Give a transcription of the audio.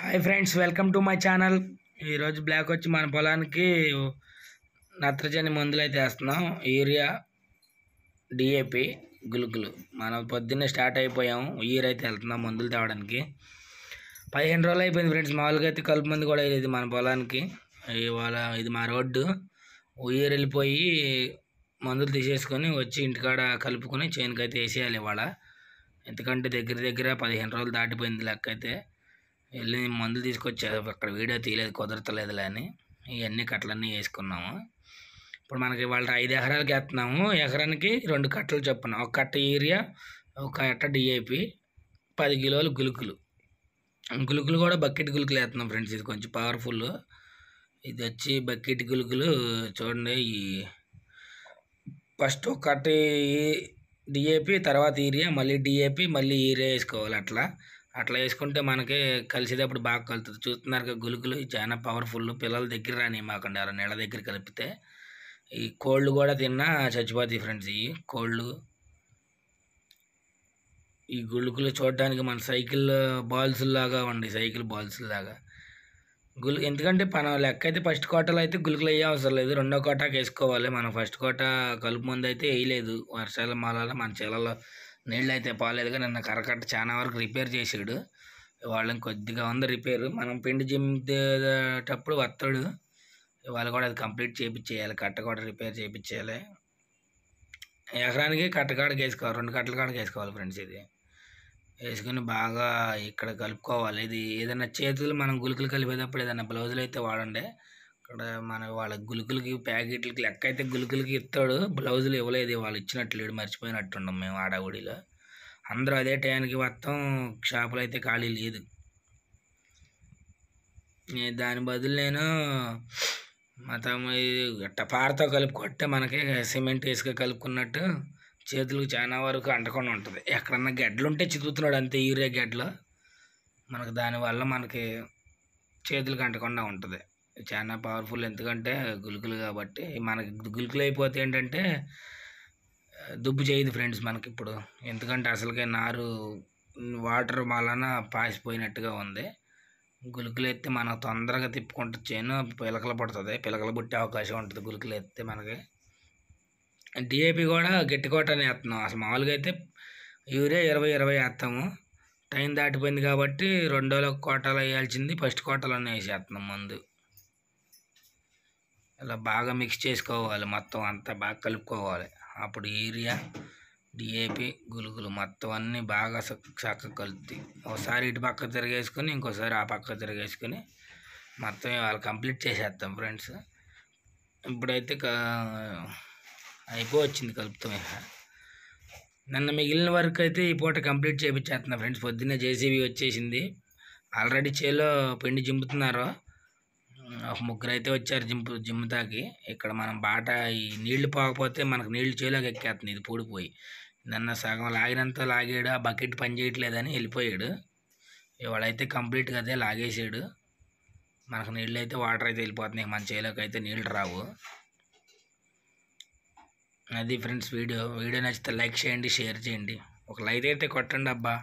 Hi friends, welcome to my channel. ఈరోజు block వచ్చి మన పొలానికి నత్రజని మందులు అయితే వేస్తున్నాం. యూరియా, డిఏపి, గులుకులు. మనం పొద్దున్నే స్టార్ట్ అయిపోయాము. అయితే వెళ్తున్నాం మందులు తేవడానికి. 15 రోజులు అయిపోయింది ఫ్రెండ్స్. మామూలుగా అయితే కలుపు మంది కూడా వేయలేదు మన పొలానికి. ఇవాళ ఇది మా రోడ్డు. వెళ్ళిపోయి మందులు తీసేసుకొని వచ్చి ఇంటికాడ కలుపుకొని చేనుకి అయితే వేసేయాలి ఇవాళ. ఎందుకంటే దగ్గర 15 రోజులు దాటిపోయింది లెక్క అయితే. వెళ్ళి మందులు తీసుకొచ్చారు. అక్కడ వీడియో తీయలేదు, కుదరతలేదులే అని ఇవన్నీ కట్టలన్నీ వేసుకున్నాము. ఇప్పుడు మనకి వాళ్ళ 5 ఎకరాలకి వేస్తున్నాము. ఎకరానికి 2 కట్టలు చొప్పున, ఒక కట్ట యూరియా, ఒక కట్ట డిఏపి, 10 కిలోలు గులుకులు. గులుకులు కూడా బకెట్ గులుకులు వేస్తున్నాం ఫ్రెండ్స్. ఇది కొంచెం పవర్ఫుల్. ఇది వచ్చి బకెట్ గులుకులు చూడండి. ఈ ఫస్ట్ ఒక కట్ట డిఏపి, తర్వాత యూరియా, మళ్ళీ డిఏపి, మళ్ళీ యూరియా వేసుకోవాలి. అట్లా వేసుకుంటే మనకి కలిసేటప్పుడు బాగా కలుతుంది. చూస్తున్నారు గులుకులు చాలా పవర్ఫుల్. పిల్లల దగ్గర రాని మాకండి, ఎవరు నీళ్ళ దగ్గర కలిపితే. ఈ కోళ్ళు కూడా తిన్నా చచ్చిపోతాయి ఫ్రెండ్స్. ఈ కోళ్ళు, ఈ గులుకులు చూడడానికి మన సైకిల్ బాల్స్ లాగా ఉండి, సైకిల్ బాల్స్ లాగా ఎందుకంటే మన లెక్క అయితే ఫస్ట్ కోటలో అయితే గులుకులు వేయ అవసరం లేదు. 2వ కోటాకి వేసుకోవాలి. మనం ఫస్ట్ కోట కలుపు ముందు అయితే వేయలేదు. వర్షాల మాల మన చేలలో నీళ్ళు అయితే పోలేదుగా. నిన్న కరకట్ట చాలా వరకు రిపేర్ చేసాడు. వాళ్ళని కొద్దిగా ఉంది రిపేరు. మనం పిండి జిమ్మేటప్పుడు వస్తాడు. వాళ్ళు కూడా అది కంప్లీట్ చేయించేయాలి. కట్ట కూడా రిపేర్ చేయించేయాలి. ఎకరానికి కట్టకాడికి వేసుకోవాలి. 2 కట్టల కాడికి వేసుకోవాలి ఫ్రెండ్స్. ఇది వేసుకుని బాగా ఇక్కడ కలుపుకోవాలి. ఇది ఏదైనా చేతులు మనం గులుకులు కలిపేటప్పుడు ఏదైనా బ్లౌజులు అయితే వాడండి. ఇక్కడ మన వాళ్ళ గులుకులకి ప్యాకెట్లకి లెక్క అయితే గులుకులకి ఇస్తాడు. బ్లౌజులు ఇవ్వలేదు. వాళ్ళు ఇచ్చినట్లు మర్చిపోయినట్టుండం మేము ఆడగుడిలో. అందరూ అదే టైంకి మొత్తం షాపులు అయితే ఖాళీ లేదు. దాని బదులు నేను మొత్తం గట్ట పారతో కలుపుకొట్టే మనకి సిమెంట్ ఇసుక కలుపుకున్నట్టు చేతులకు చాలా వరకు అంటకుండా ఉంటుంది. ఎక్కడన్నా గడ్డలు ఉంటే చితుకుతున్నాడు అంతే, యూరియా గడ్డలు. మనకు దానివల్ల మనకి చేతులకు అంటకుండా ఉంటుంది. చాలా పవర్ఫుల్. ఎందుకంటే గులుకులు కాబట్టి. మనకి గులుకులు అయిపోతే ఏంటంటే దుబ్బు చేయదు ఫ్రెండ్స్ మనకి ఇప్పుడు. ఎందుకంటే అసలుకే నారు వాటర్ వలన పాసిపోయినట్టుగా ఉంది. గులుకులు ఎత్తే మనం తొందరగా తిప్పుకుంటూ చేను పిలకలు పడుతుంది. పిలకలు పుట్టే అవకాశం ఉంటుంది గులుకులు ఎత్తే మనకి. డిఏపి కూడా గట్టి కోటనే వేస్తున్నాం. అసలు మామూలుగా అయితే యూరియా 20 వేస్తాము. టైం దాటిపోయింది కాబట్టి 2వ కోటలో వేయాల్సింది ఫస్ట్ కోటలోనే వేసేస్తున్నాం మందు. ఇలా బాగా మిక్స్ చేసుకోవాలి. మొత్తం అంతా బాగా కలుపుకోవాలి. అప్పుడు యూరియా, డిఏపి, గులుగులు మొత్తం అన్నీ బాగా చక్కగా కలుపుతాయి. ఒకసారి ఇటు పక్క తిరిగేసుకొని ఇంకోసారి ఆ పక్క తిరిగేసుకొని మొత్తం వాళ్ళు కంప్లీట్ చేసేస్తాం ఫ్రెండ్స్. ఇప్పుడైతే అయిపోవచ్చింది కలుపుతాం. నిన్న మిగిలిన వరకు అయితే ఈ పూట కంప్లీట్ చేయించేస్తున్నా ఫ్రెండ్స్. పొద్దున్నే జేసీబీ వచ్చేసింది. ఆల్రెడీ చేలో పిండి జింపుతున్నారు. ఒక 3 అయితే వచ్చారు జిమ్ముతాకి. ఇక్కడ మనం బాట ఈ నీళ్లు పోకపోతే మనకు నీళ్లు చేలోకి ఎక్కేస్తుంది. ఇది పూడిపోయి నిన్న సగం లాగినంత లాగాడు. ఆ బకెట్ పని చేయట్లేదని వెళ్ళిపోయాడు. ఇవాళైతే కంప్లీట్గా అదే లాగేసాడు. మనకు నీళ్ళు అయితే వాటర్ అయితే వెళ్ళిపోతున్నాయి. మన చేలోకి అయితే నీళ్ళు రావు. అది ఫ్రెండ్స్ వీడియో నచ్చితే లైక్ చేయండి, షేర్ చేయండి, ఒక లైక్ అయితే కొట్టండి అబ్బా.